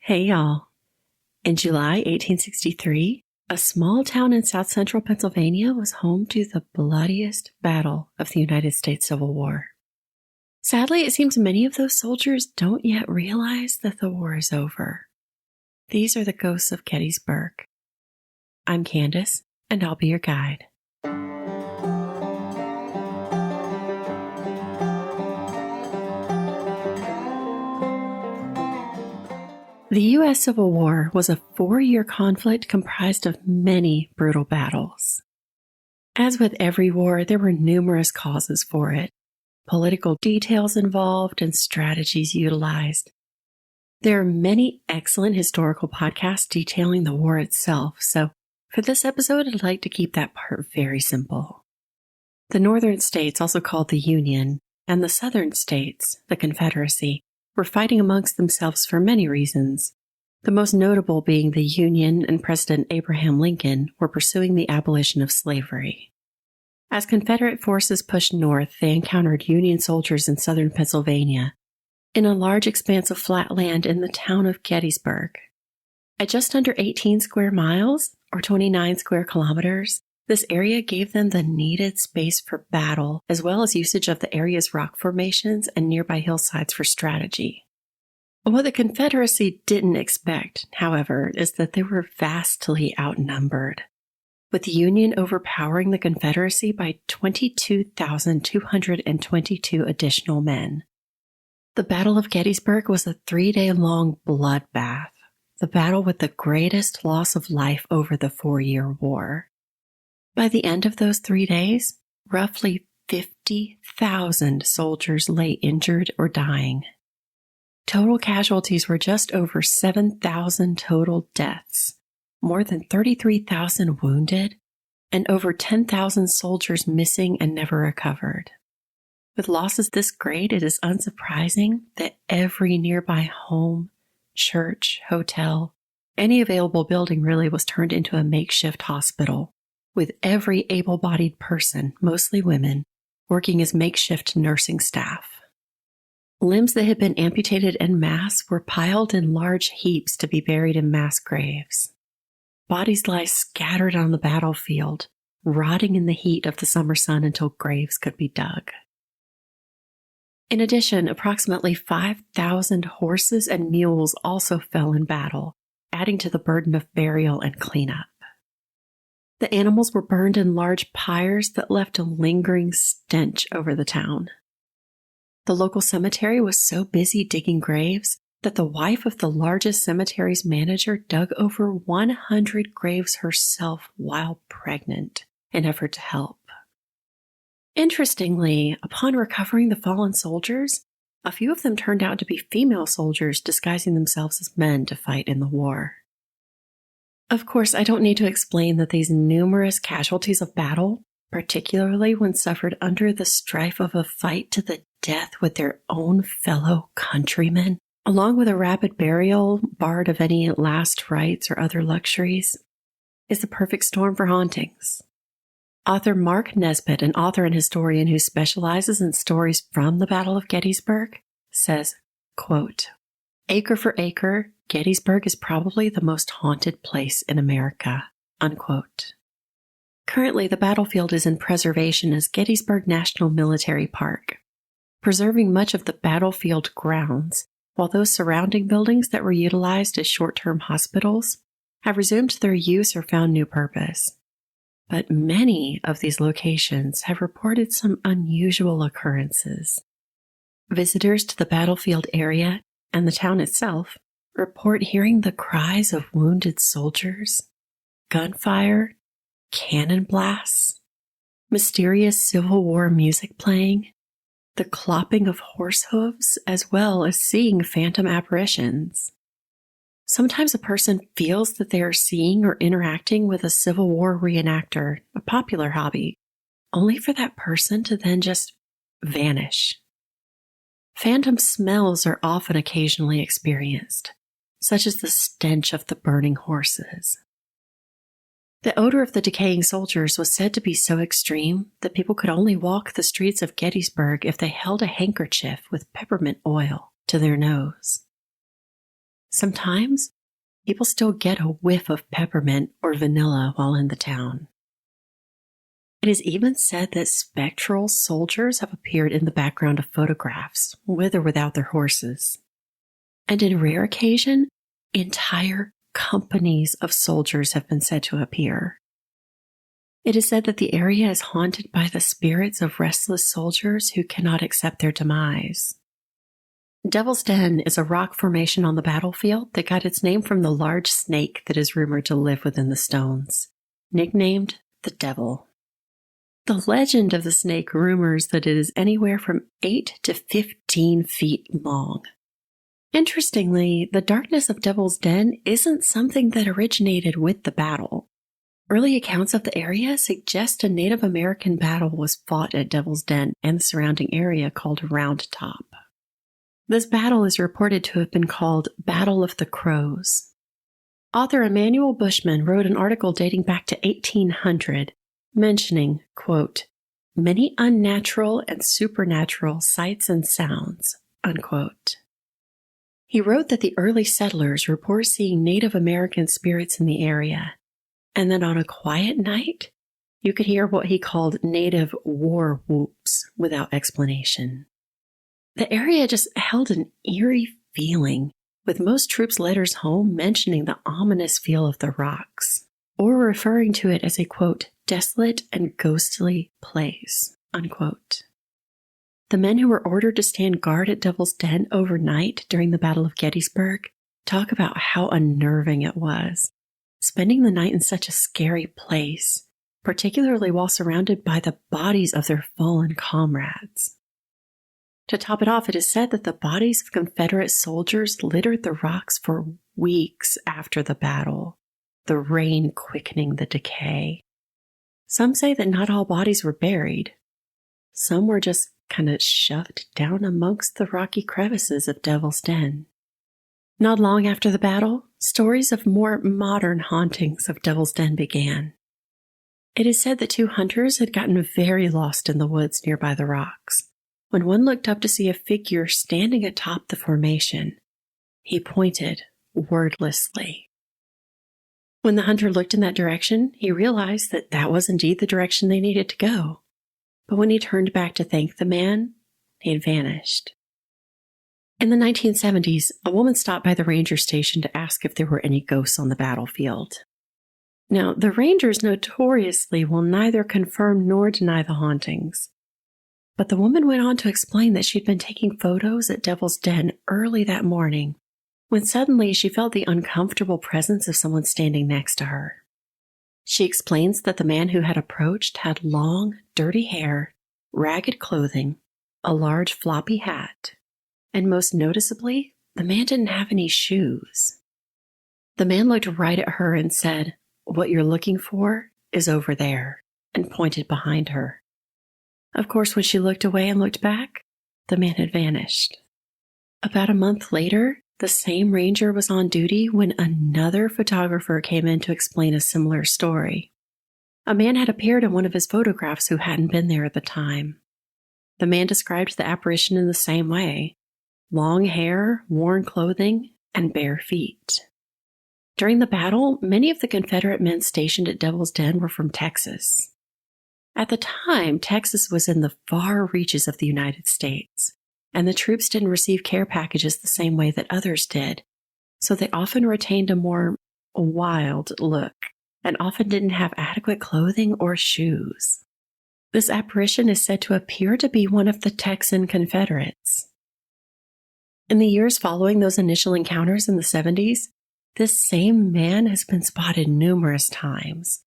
Hey y'all. In July 1863, a small town in south central Pennsylvania was home to the bloodiest battle of the United States Civil War. Sadly, it seems many of those soldiers don't yet realize that the war is over. These are the ghosts of Gettysburg. I'm Candace, and I'll be your guide. The U.S. Civil War was a 4-year conflict comprised of many brutal battles. As with every war, there were numerous causes for it, political details involved, and strategies utilized. There are many excellent historical podcasts detailing the war itself, so for this episode, I'd like to keep that part very simple. The northern states, also called the Union, and the southern states, the Confederacy, were fighting amongst themselves for many reasons, the most notable being the Union and President Abraham Lincoln were pursuing the abolition of slavery. As Confederate forces pushed north, they encountered Union soldiers in southern Pennsylvania, in a large expanse of flat land in the town of Gettysburg. At just under 18 square miles, or 29 square kilometers, this area gave them the needed space for battle, as well as usage of the area's rock formations and nearby hillsides for strategy. What the Confederacy didn't expect, however, is that they were vastly outnumbered, with the Union overpowering the Confederacy by 22,222 additional men. The Battle of Gettysburg was a 3-day-long bloodbath, the battle with the greatest loss of life over the 4-year war. By the end of those 3 days, roughly 50,000 soldiers lay injured or dying. Total casualties were just over 7,000 total deaths, more than 33,000 wounded, and over 10,000 soldiers missing and never recovered. With losses this great, it is unsurprising that every nearby home, church, hotel, any available building really was turned into a makeshift hospital, with every able-bodied person, mostly women, working as makeshift nursing staff. Limbs that had been amputated en masse were piled in large heaps to be buried in mass graves. Bodies lie scattered on the battlefield, rotting in the heat of the summer sun until graves could be dug. In addition, approximately 5,000 horses and mules also fell in battle, adding to the burden of burial and cleanup. The animals were burned in large pyres that left a lingering stench over the town. The local cemetery was so busy digging graves that the wife of the largest cemetery's manager dug over 100 graves herself while pregnant in an effort to help. Interestingly, upon recovering the fallen soldiers, a few of them turned out to be female soldiers disguising themselves as men to fight in the war. Of course, I don't need to explain that these numerous casualties of battle, particularly when suffered under the strife of a fight to the death with their own fellow countrymen, along with a rapid burial barred of any last rites or other luxuries, is the perfect storm for hauntings. Author Mark Nesbitt, an author and historian who specializes in stories from the Battle of Gettysburg, says, quote, "Acre for acre, Gettysburg is probably the most haunted place in America," unquote. Currently, the battlefield is in preservation as Gettysburg National Military Park, preserving much of the battlefield grounds, while those surrounding buildings that were utilized as short-term hospitals have resumed their use or found new purpose. But many of these locations have reported some unusual occurrences. Visitors to the battlefield area and the town itself report hearing the cries of wounded soldiers, gunfire, cannon blasts, mysterious Civil War music playing, the clopping of horse hooves, as well as seeing phantom apparitions. Sometimes a person feels that they are seeing or interacting with a Civil War reenactor, a popular hobby, only for that person to then just vanish. Phantom smells are often occasionally experienced, such as the stench of the burning horses. The odor of the decaying soldiers was said to be so extreme that people could only walk the streets of Gettysburg if they held a handkerchief with peppermint oil to their nose. Sometimes people still get a whiff of peppermint or vanilla while in the town. It is even said that spectral soldiers have appeared in the background of photographs, with or without their horses. And in rare occasion, entire companies of soldiers have been said to appear. It is said that the area is haunted by the spirits of restless soldiers who cannot accept their demise. Devil's Den is a rock formation on the battlefield that got its name from the large snake that is rumored to live within the stones, nicknamed the Devil. The legend of the snake rumors that it is anywhere from 8 to 15 feet long. Interestingly, the darkness of Devil's Den isn't something that originated with the battle. Early accounts of the area suggest a Native American battle was fought at Devil's Den and the surrounding area called Round Top. This battle is reported to have been called Battle of the Crows. Author Emmanuel Bushman wrote an article dating back to 1800, mentioning, quote, many unnatural and supernatural sights and sounds, unquote. He wrote that the early settlers report seeing Native American spirits in the area, and that on a quiet night, you could hear what he called native war whoops without explanation. The area just held an eerie feeling, with most troops' letters home mentioning the ominous feel of the rocks, or referring to it as a, quote, desolate and ghostly place, unquote. The men who were ordered to stand guard at Devil's Den overnight during the Battle of Gettysburg talk about how unnerving it was, spending the night in such a scary place, particularly while surrounded by the bodies of their fallen comrades. To top it off, it is said that the bodies of Confederate soldiers littered the rocks for weeks after the battle, the rain quickening the decay. Some say that not all bodies were buried. Some were just kind of shoved down amongst the rocky crevices of Devil's Den. Not long after the battle, stories of more modern hauntings of Devil's Den began. It is said that 2 hunters had gotten very lost in the woods nearby the rocks, when one looked up to see a figure standing atop the formation. He pointed wordlessly. When the hunter looked in that direction, he realized that that was indeed the direction they needed to go. But when he turned back to thank the man, he had vanished. In the 1970s, a woman stopped by the ranger station to ask if there were any ghosts on the battlefield. Now, the rangers notoriously will neither confirm nor deny the hauntings. But the woman went on to explain that she'd been taking photos at Devil's Den early that morning, when suddenly she felt the uncomfortable presence of someone standing next to her. She explains that the man who had approached had long, dirty hair, ragged clothing, a large floppy hat, and most noticeably, the man didn't have any shoes. The man looked right at her and said, "What you're looking for is over there," and pointed behind her. Of course, when she looked away and looked back, the man had vanished. About a month later, the same ranger was on duty when another photographer came in to explain a similar story. A man had appeared in one of his photographs who hadn't been there at the time. The man described the apparition in the same way: long hair, worn clothing, and bare feet. During the battle, many of the Confederate men stationed at Devil's Den were from Texas. At the time, Texas was in the far reaches of the United States, and the troops didn't receive care packages the same way that others did, so they often retained a more wild look and often didn't have adequate clothing or shoes. This apparition is said to appear to be one of the Texan Confederates. In the years following those initial encounters in the 70s, this same man has been spotted numerous times.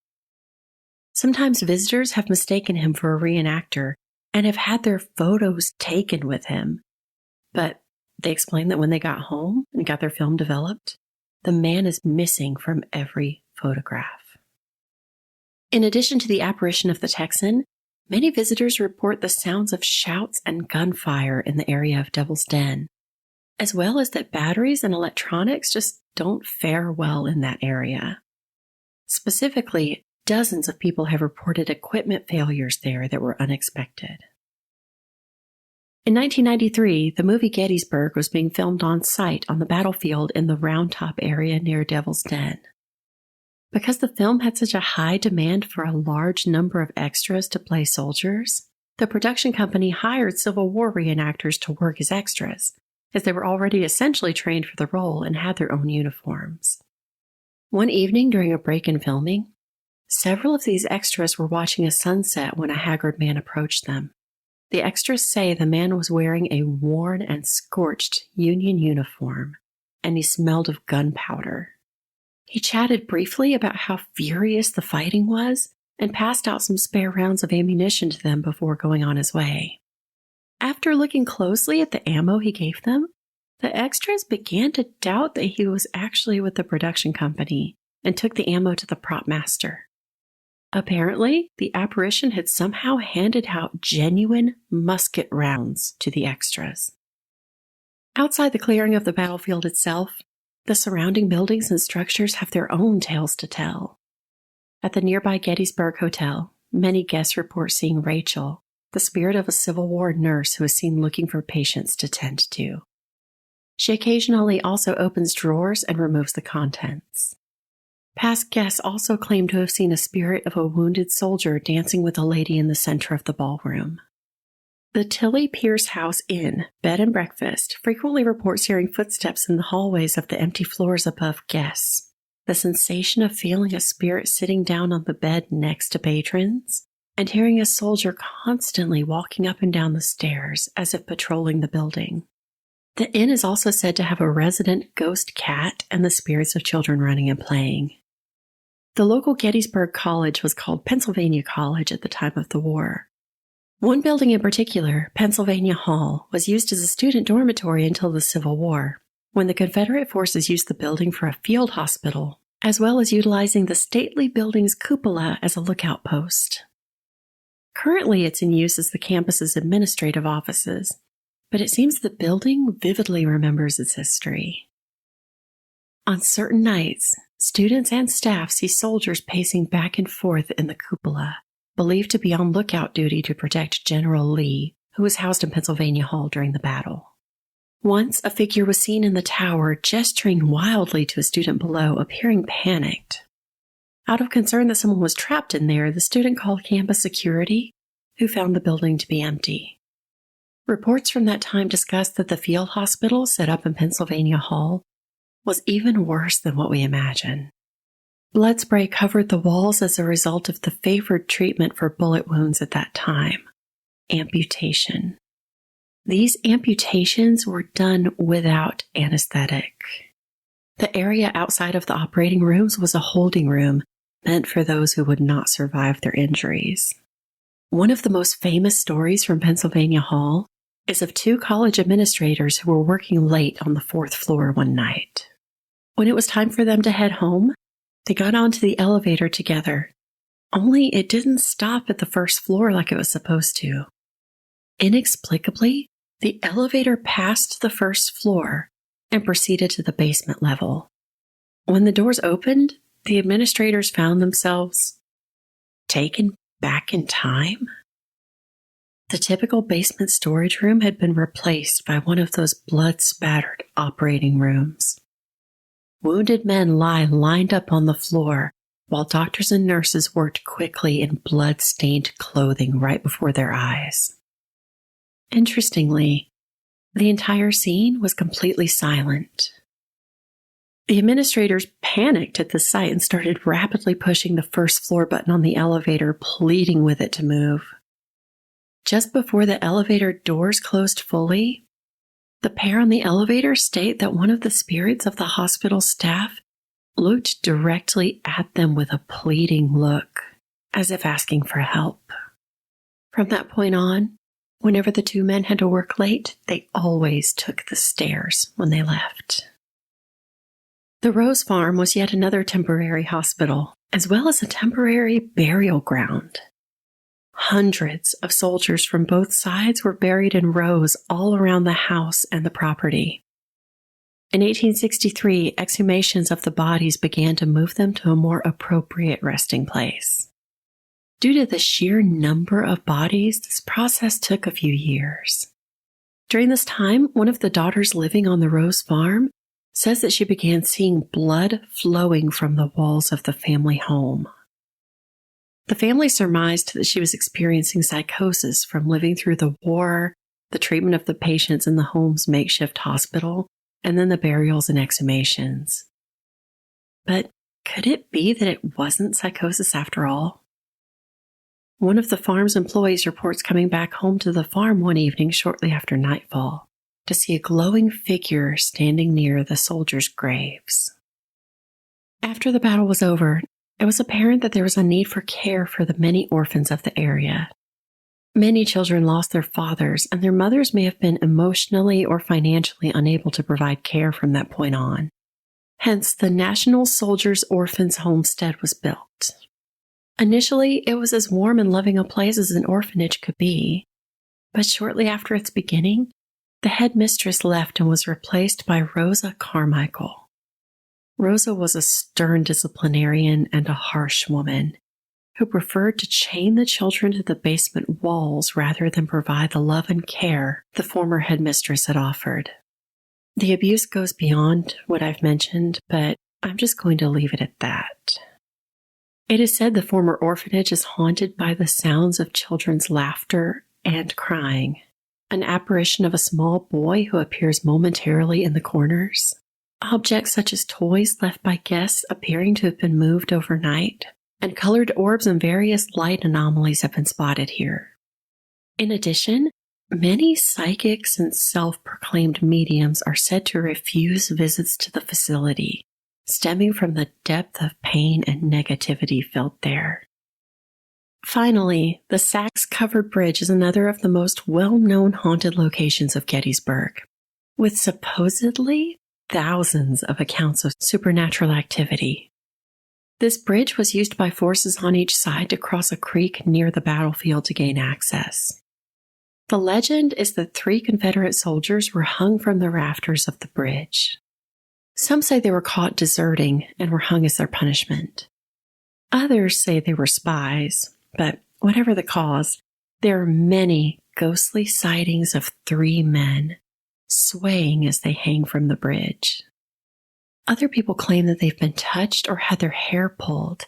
Sometimes visitors have mistaken him for a reenactor and have had their photos taken with him. But they explain that when they got home and got their film developed, the man is missing from every photograph. In addition to the apparition of the Texan, many visitors report the sounds of shouts and gunfire in the area of Devil's Den, as well as that batteries and electronics just don't fare well in that area. Specifically, dozens of people have reported equipment failures there that were unexpected. In 1993, the movie Gettysburg was being filmed on site on the battlefield in the Round Top area near Devil's Den. Because the film had such a high demand for a large number of extras to play soldiers, the production company hired Civil War reenactors to work as extras, as they were already essentially trained for the role and had their own uniforms. One evening during a break in filming, several of these extras were watching a sunset when a haggard man approached them. The extras say the man was wearing a worn and scorched Union uniform, and he smelled of gunpowder. He chatted briefly about how furious the fighting was and passed out some spare rounds of ammunition to them before going on his way. After looking closely at the ammo he gave them, the extras began to doubt that he was actually with the production company and took the ammo to the prop master. Apparently, the apparition had somehow handed out genuine musket rounds to the extras. Outside the clearing of the battlefield itself, the surrounding buildings and structures have their own tales to tell. At the nearby Gettysburg Hotel, many guests report seeing Rachel, the spirit of a Civil War nurse who is seen looking for patients to tend to. She occasionally also opens drawers and removes the contents. Past guests also claim to have seen a spirit of a wounded soldier dancing with a lady in the center of the ballroom. The Tilly Pierce House Inn, bed and breakfast, frequently reports hearing footsteps in the hallways of the empty floors above guests. The sensation of feeling a spirit sitting down on the bed next to patrons, and hearing a soldier constantly walking up and down the stairs as if patrolling the building. The inn is also said to have a resident ghost cat and the spirits of children running and playing. The local Gettysburg College was called Pennsylvania College at the time of the war. One building in particular, Pennsylvania Hall, was used as a student dormitory until the Civil War, when the Confederate forces used the building for a field hospital, as well as utilizing the stately building's cupola as a lookout post. Currently, it's in use as the campus's administrative offices, but it seems the building vividly remembers its history. On certain nights, students and staff see soldiers pacing back and forth in the cupola, believed to be on lookout duty to protect General Lee, who was housed in Pennsylvania Hall during the battle. Once, a figure was seen in the tower gesturing wildly to a student below, appearing panicked. Out of concern that someone was trapped in there, the student called campus security, who found the building to be empty. Reports from that time discussed that the field hospital set up in Pennsylvania Hall was even worse than what we imagine. Blood spray covered the walls as a result of the favored treatment for bullet wounds at that time: amputation. These amputations were done without anesthetic. The area outside of the operating rooms was a holding room meant for those who would not survive their injuries. One of the most famous stories from Pennsylvania Hall is of two college administrators who were working late on the 4th floor one night. When it was time for them to head home, they got onto the elevator together, only it didn't stop at the 1st floor like it was supposed to. Inexplicably, the elevator passed the 1st floor and proceeded to the basement level. When the doors opened, the administrators found themselves taken back in time. The typical basement storage room had been replaced by one of those blood-spattered operating rooms. Wounded men lie lined up on the floor while doctors and nurses worked quickly in blood-stained clothing right before their eyes. Interestingly, the entire scene was completely silent. The administrators panicked at the sight and started rapidly pushing the 1st floor button on the elevator, pleading with it to move. Just before the elevator doors closed fully, the pair on the elevator state that one of the spirits of the hospital staff looked directly at them with a pleading look, as if asking for help. From that point on, whenever the two men had to work late, they always took the stairs when they left. The Rose Farm was yet another temporary hospital, as well as a temporary burial ground. Hundreds of soldiers from both sides were buried in rows all around the house and the property. In 1863, exhumations of the bodies began to move them to a more appropriate resting place. Due to the sheer number of bodies, this process took a few years. During this time, one of the daughters living on the Rose farm says that she began seeing blood flowing from the walls of the family home. The family surmised that she was experiencing psychosis from living through the war, the treatment of the patients in the home's makeshift hospital, and then the burials and exhumations. But could it be that it wasn't psychosis after all? One of the farm's employees reports coming back home to the farm one evening shortly after nightfall to see a glowing figure standing near the soldiers' graves. After the battle was over, it was apparent that there was a need for care for the many orphans of the area. Many children lost their fathers, and their mothers may have been emotionally or financially unable to provide care from that point on. Hence, the National Soldiers' Orphans Homestead was built. Initially, it was as warm and loving a place as an orphanage could be, but shortly after its beginning, the headmistress left and was replaced by Rosa Carmichael. Rosa was a stern disciplinarian and a harsh woman who preferred to chain the children to the basement walls rather than provide the love and care the former headmistress had offered. The abuse goes beyond what I've mentioned, but I'm just going to leave it at that. It is said the former orphanage is haunted by the sounds of children's laughter and crying, an apparition of a small boy who appears momentarily in the corners, objects such as toys left by guests appearing to have been moved overnight, and colored orbs and various light anomalies have been spotted here. In addition, many psychics and self-proclaimed mediums are said to refuse visits to the facility, stemming from the depth of pain and negativity felt there. Finally, the Sachs-covered bridge is another of the most well-known haunted locations of Gettysburg, with supposedly thousands of accounts of supernatural activity. This bridge was used by forces on each side to cross a creek near the battlefield to gain access. The legend is that 3 Confederate soldiers were hung from the rafters of the bridge. Some say they were caught deserting and were hung as their punishment. Others say they were spies, but whatever the cause, there are many ghostly sightings of 3 men swaying as they hang from the bridge. Other people claim that they've been touched or had their hair pulled,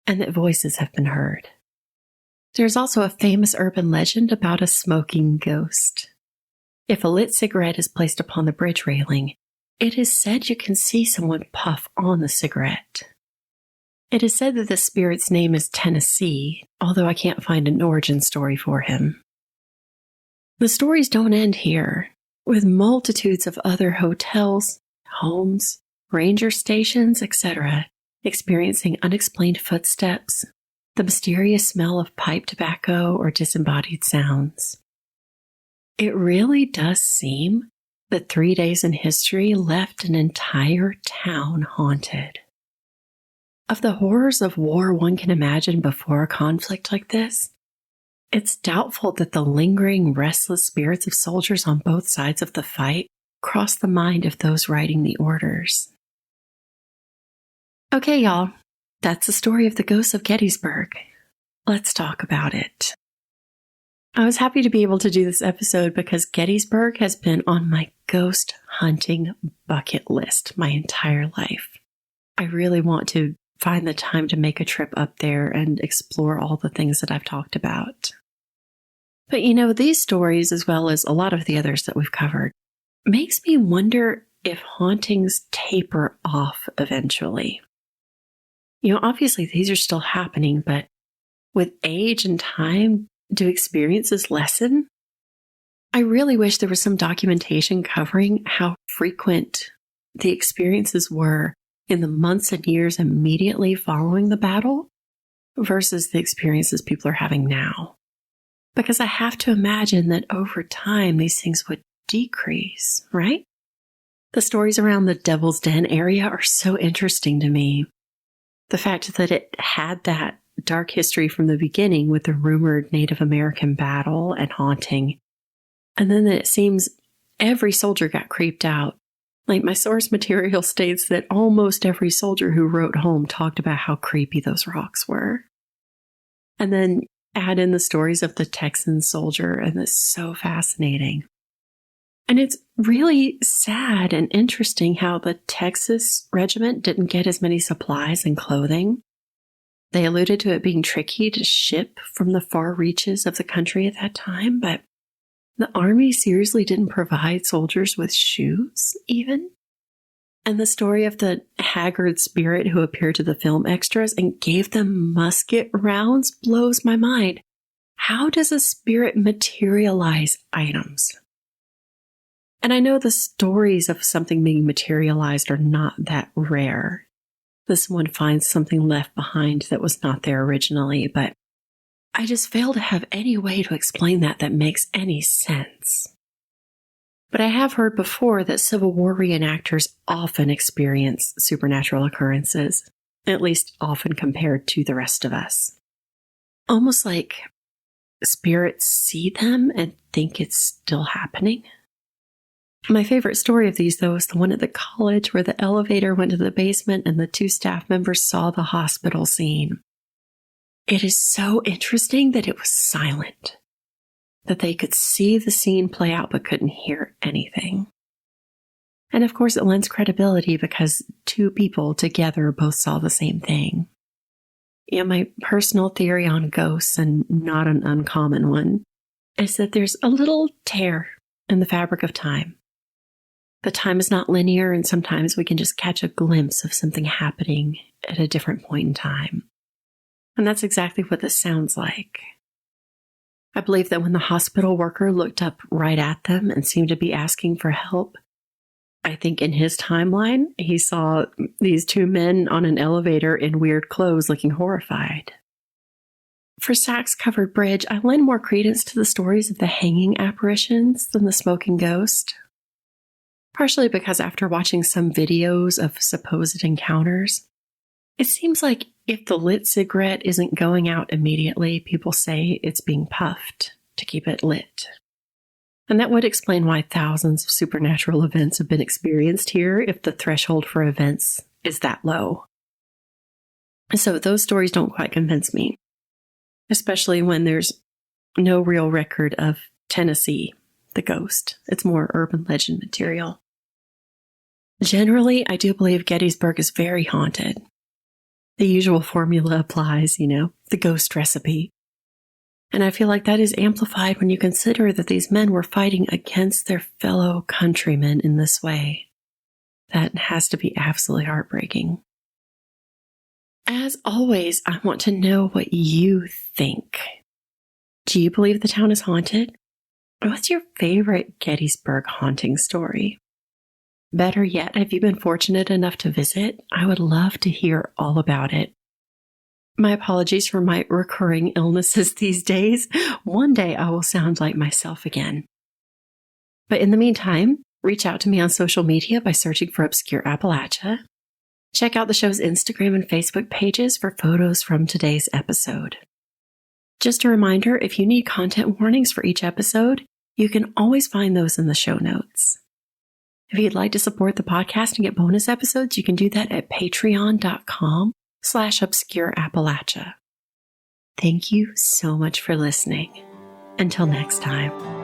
and that voices have been heard. There's also a famous urban legend about a smoking ghost. If a lit cigarette is placed upon the bridge railing, it is said you can see someone puff on the cigarette. It is said that the spirit's name is Tennessee, although I can't find an origin story for him. The stories don't end here, with multitudes of other hotels, homes, ranger stations, etc., experiencing unexplained footsteps, the mysterious smell of pipe tobacco, or disembodied sounds. It really does seem that 3 days in history left an entire town haunted. Of the horrors of war one can imagine before a conflict like this, it's doubtful that the lingering, restless spirits of soldiers on both sides of the fight crossed the mind of those writing the orders. Okay, y'all, that's the story of the ghosts of Gettysburg. Let's talk about it. I was happy to be able to do this episode because Gettysburg has been on my ghost hunting bucket list my entire life. I really want to find the time to make a trip up there and explore all the things that I've talked about. But these stories, as well as a lot of the others that we've covered, makes me wonder if hauntings taper off eventually. Obviously these are still happening, but with age and time, do experiences lessen? I really wish there was some documentation covering how frequent the experiences were in the months and years immediately following the battle versus the experiences people are having now. Because I have to imagine that over time, these things would decrease, right? The stories around the Devil's Den area are so interesting to me. The fact that it had that dark history from the beginning with the rumored Native American battle and haunting, and then that it seems every soldier got creeped out. Like, my source material states that almost every soldier who wrote home talked about how creepy those rocks were. And then add in the stories of the Texan soldier, and it's so fascinating. And it's really sad and interesting how the Texas regiment didn't get as many supplies and clothing. They alluded to it being tricky to ship from the far reaches of the country at that time, but the Army seriously didn't provide soldiers with shoes, even. And the story of the haggard spirit who appeared to the film extras and gave them musket rounds blows my mind. How does a spirit materialize items? And I know the stories of something being materialized are not that rare. This one finds something left behind that was not there originally, but I just fail to have any way to explain that makes any sense. But I have heard before that Civil War reenactors often experience supernatural occurrences, at least often compared to the rest of us. Almost like spirits see them and think it's still happening. My favorite story of these, though, is the one at the college where the elevator went to the basement and the 2 staff members saw the hospital scene. It is so interesting that it was silent, that they could see the scene play out but couldn't hear anything. And of course, it lends credibility because 2 people together both saw the same thing. My personal theory on ghosts, and not an uncommon one, is that there's a little tear in the fabric of time. But time is not linear, and sometimes we can just catch a glimpse of something happening at a different point in time. And that's exactly what this sounds like. I believe that when the hospital worker looked up right at them and seemed to be asking for help, I think in his timeline, he saw these 2 men on an elevator in weird clothes looking horrified. For Sachs-covered bridge, I lend more credence to the stories of the hanging apparitions than the smoking ghost. Partially because after watching some videos of supposed encounters, it seems like if the lit cigarette isn't going out immediately, people say it's being puffed to keep it lit. And that would explain why thousands of supernatural events have been experienced here if the threshold for events is that low. So those stories don't quite convince me, especially when there's no real record of Tennessee, the ghost. It's more urban legend material. Generally, I do believe Gettysburg is very haunted. The usual formula applies, the ghost recipe. And I feel like that is amplified when you consider that these men were fighting against their fellow countrymen in this way. That has to be absolutely heartbreaking. As always, I want to know what you think. Do you believe the town is haunted? What's your favorite Gettysburg haunting story? Better yet, have you been fortunate enough to visit? I would love to hear all about it. My apologies for my recurring illnesses these days. One day I will sound like myself again. But in the meantime, reach out to me on social media by searching for Obscure Appalachia. Check out the show's Instagram and Facebook pages for photos from today's episode. Just a reminder, if you need content warnings for each episode, you can always find those in the show notes. If you'd like to support the podcast and get bonus episodes, you can do that at patreon.com/obscureappalachia. Thank you so much for listening. Until next time.